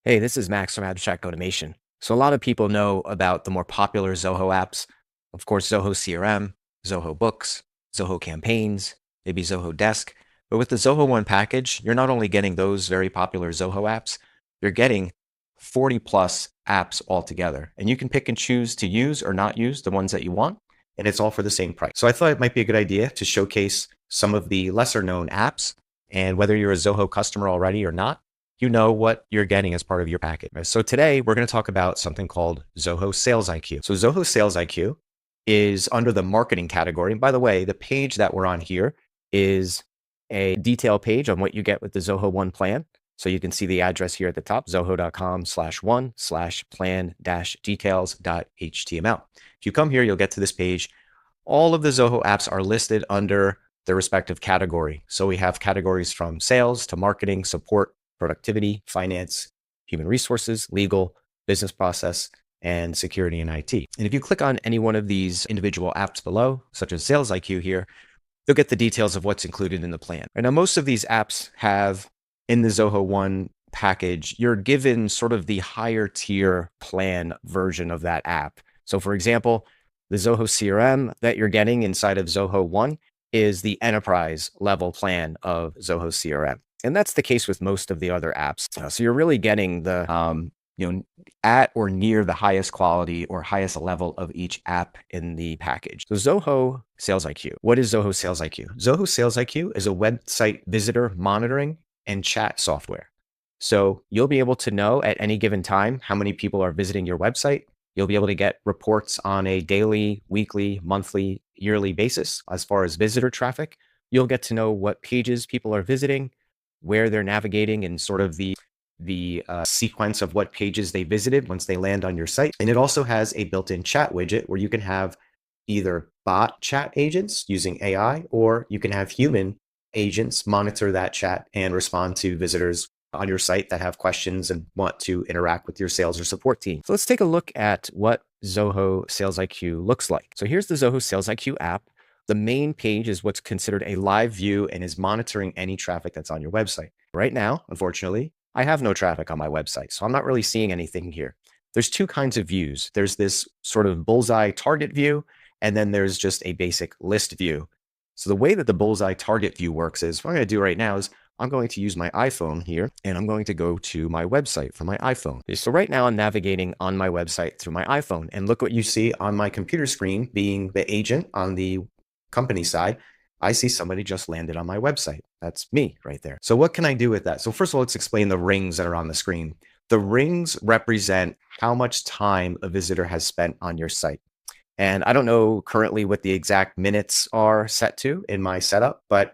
Hey, this is Max from Abstract Automation. So a lot of people know about the more popular Zoho apps. Of course, Zoho CRM, Zoho Books, Zoho Campaigns, maybe Zoho Desk. But with the Zoho One package, you're not only getting those very popular Zoho apps, you're getting 40 plus apps altogether. And you can pick and choose to use or not use the ones that you want. And it's all for the same price. So I thought it might be a good idea to showcase some of the lesser known apps. And whether you're a Zoho customer already or not, you know what you're getting as part of your package. So today we're going to talk about something called Zoho SalesIQ. So Zoho SalesIQ is under the marketing category. And by the way, the page that we're on here is a detail page on what you get with the Zoho One plan. So you can see the address here at the top, zoho.com/one/plan-details.html. If you come here, you'll get to this page. All of the Zoho apps are listed under their respective category. So we have categories from sales to marketing, support, productivity, finance, human resources, legal, business process, and security and IT. And if you click on any one of these individual apps below, such as SalesIQ here, you'll get the details of what's included in the plan. And now most of these apps have in the Zoho One package, you're given sort of the higher tier plan version of that app. So for example, the Zoho CRM that you're getting inside of Zoho One is the enterprise level plan of Zoho CRM. And that's the case with most of the other apps. So you're really getting the, at or near the highest quality or highest level of each app in the package. So Zoho SalesIQ. What is Zoho SalesIQ? Zoho SalesIQ is a website visitor monitoring and chat software. So you'll be able to know at any given time how many people are visiting your website. You'll be able to get reports on a daily, weekly, monthly, yearly basis as far as visitor traffic. You'll get to know what pages people are visiting, where they're navigating, and sort of the sequence of what pages they visited once they land on your site. And it also has a built-in chat widget where you can have either bot chat agents using AI, or you can have human agents monitor that chat and respond to visitors on your site that have questions and want to interact with your sales or support team. So let's take a look at what Zoho SalesIQ looks like. So here's the Zoho SalesIQ app. The main page is what's considered a live view and is monitoring any traffic that's on your website. Right now, unfortunately, I have no traffic on my website, so I'm not really seeing anything here. There's two kinds of views. There's this sort of bullseye target view, and then there's just a basic list view. So the way that the bullseye target view works is, what I'm going to do right now is I'm going to use my iPhone here, and I'm going to go to my website from my iPhone. So right now I'm navigating on my website through my iPhone, and look what you see on my computer screen, being the agent on the company side. I see somebody just landed on my website. That's me right there. So what can I do with that? So first of all, let's explain the rings that are on the screen. The rings represent how much time a visitor has spent on your site. And I don't know currently what the exact minutes are set to in my setup, but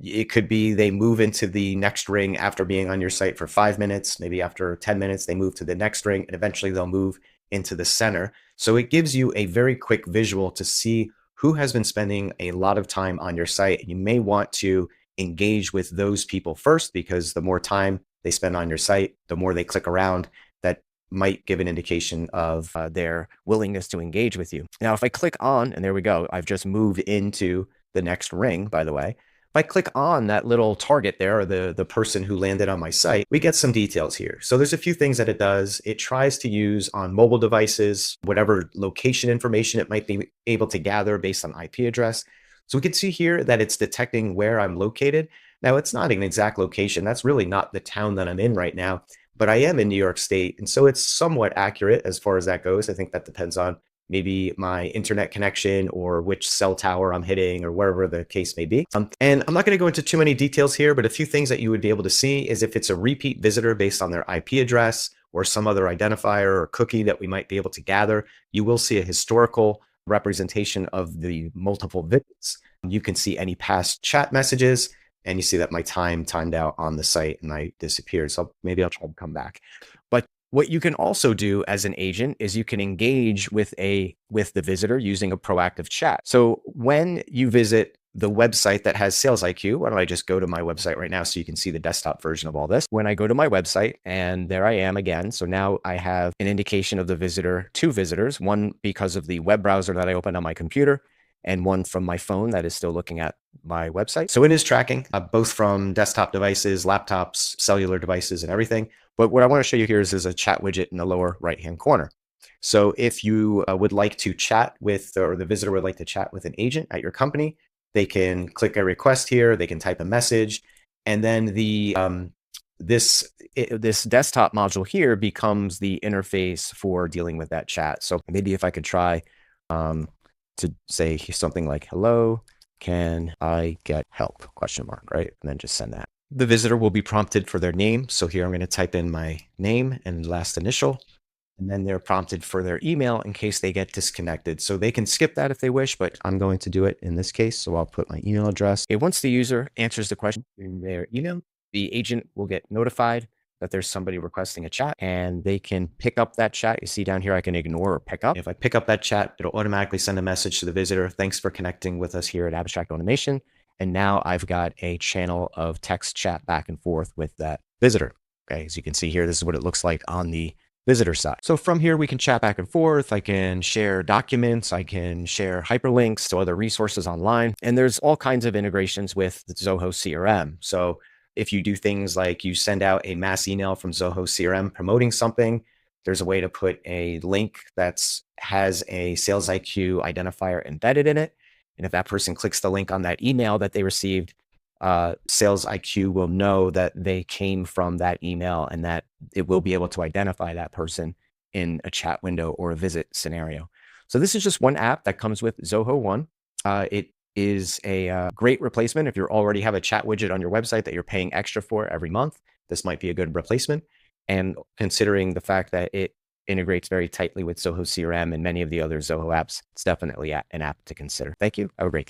it could be they move into the next ring after being on your site for 5 minutes. Maybe after 10 minutes, they move to the next ring, and eventually they'll move into the center. So it gives you a very quick visual to see who has been spending a lot of time on your site. You may want to engage with those people first, because the more time they spend on your site, the more they click around. That might give an indication of their willingness to engage with you. Now, if I click on, and there we go, I've just moved into the next ring, by the way. If I click on that little target there, or the person who landed on my site, we get some details here. So there's a few things that it does. It tries to use on mobile devices, whatever location information it might be able to gather based on IP address. So we can see here that it's detecting where I'm located. Now, it's not an exact location. That's really not the town that I'm in right now, but I am in New York State. And so it's somewhat accurate as far as that goes. I think that depends on maybe my internet connection or which cell tower I'm hitting or wherever the case may be. And I'm not going to go into too many details here, but a few things that you would be able to see is if it's a repeat visitor based on their IP address or some other identifier or cookie that we might be able to gather. You will see a historical representation of the multiple visits. You can see any past chat messages, and you see that my time timed out on the site and I disappeared. So maybe I'll try to come back. But what you can also do as an agent is you can engage with the visitor using a proactive chat. So when you visit the website that has SalesIQ, why don't I just go to my website right now so you can see the desktop version of all this. When I go to my website, and there I am again. So now I have an indication of the visitor, two visitors, one because of the web browser that I opened on my computer, and one from my phone that is still looking at my website. So it is tracking both from desktop devices, laptops, cellular devices, and everything. But what I want to show you here is a chat widget in the lower right-hand corner. So if you would like to chat with, or the visitor would like to chat with an agent at your company, they can click a request here, they can type a message, and then this desktop module here becomes the interface for dealing with that chat. So maybe if I could try to say something like, hello, can I get help? Question mark, right? And then just send that. The visitor will be prompted for their name. So here I'm going to type in my name and last initial, and then they're prompted for their email in case they get disconnected. So they can skip that if they wish, but I'm going to do it in this case. So I'll put my email address. Okay, once the user answers the question in their email, the agent will get notified that there's somebody requesting a chat, and they can pick up that chat. You see down here, I can ignore or pick up. If I pick up that chat, it'll automatically send a message to the visitor. Thanks for connecting with us here at Abstract Automation. And now I've got a channel of text chat back and forth with that visitor. Okay, as you can see here, this is what it looks like on the visitor side. So from here, we can chat back and forth. I can share documents. I can share hyperlinks to other resources online. And there's all kinds of integrations with the Zoho CRM. So if you do things like you send out a mass email from Zoho CRM promoting something, there's a way to put a link that has a SalesIQ identifier embedded in it. And if that person clicks the link on that email that they received, SalesIQ will know that they came from that email and that it will be able to identify that person in a chat window or a visit scenario. So this is just one app that comes with Zoho One. It is a great replacement. If you already have a chat widget on your website that you're paying extra for every month, this might be a good replacement. And considering the fact that it integrates very tightly with Zoho CRM and many of the other Zoho apps, it's definitely an app to consider. Thank you. Have a great day.